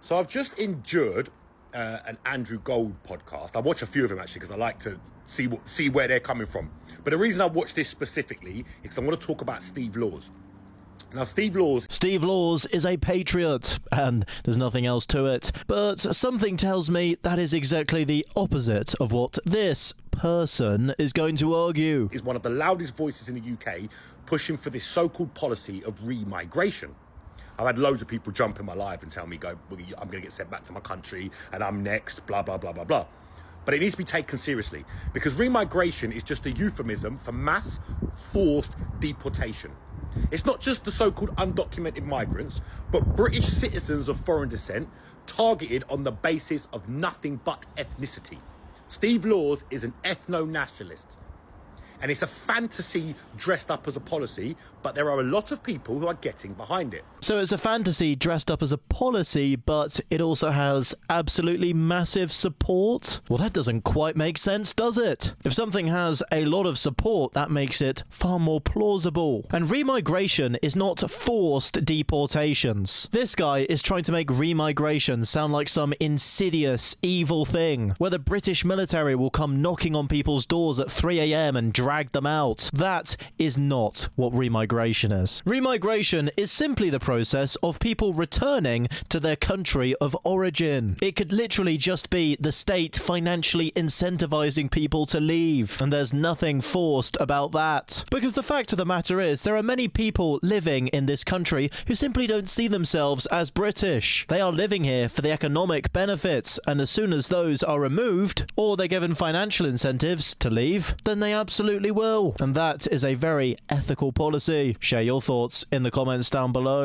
So I've just endured an Andrew Gold podcast. I watch a few of them actually because I like to see where they're coming from. But the reason I watch this specifically is because I want to talk about Steve Laws. Now, Steve Laws is a patriot, and there's nothing else to it. But something tells me that is exactly the opposite of what this person is going to argue. Is one of the loudest voices in the UK pushing for this so-called policy of remigration. I've had loads of people jump in my live and tell me, I'm going to get sent back to my country and I'm next, blah, blah, blah, blah, blah. But it needs to be taken seriously because remigration is just a euphemism for mass forced deportation. It's not just the so-called undocumented migrants, but British citizens of foreign descent targeted on the basis of nothing but ethnicity. Steve Laws is an ethno-nationalist. And it's a fantasy dressed up as a policy, but there are a lot of people who are getting behind it. So it's a fantasy dressed up as a policy, but it also has absolutely massive support? Well, that doesn't quite make sense, does it? If something has a lot of support, that makes it far more plausible. And remigration is not forced deportations. This guy is trying to make remigration sound like some insidious, evil thing, where the British military will come knocking on people's doors at 3 a.m. and drag them out. That is not what remigration is. Remigration is simply the process of people returning to their country of origin. It could literally just be the state financially incentivizing people to leave, and there's nothing forced about that. Because the fact of the matter is, there are many people living in this country who simply don't see themselves as British. They are living here for the economic benefits, and as soon as those are removed, or they're given financial incentives to leave, then they absolutely will. And that is a very ethical policy. Share your thoughts in the comments down below.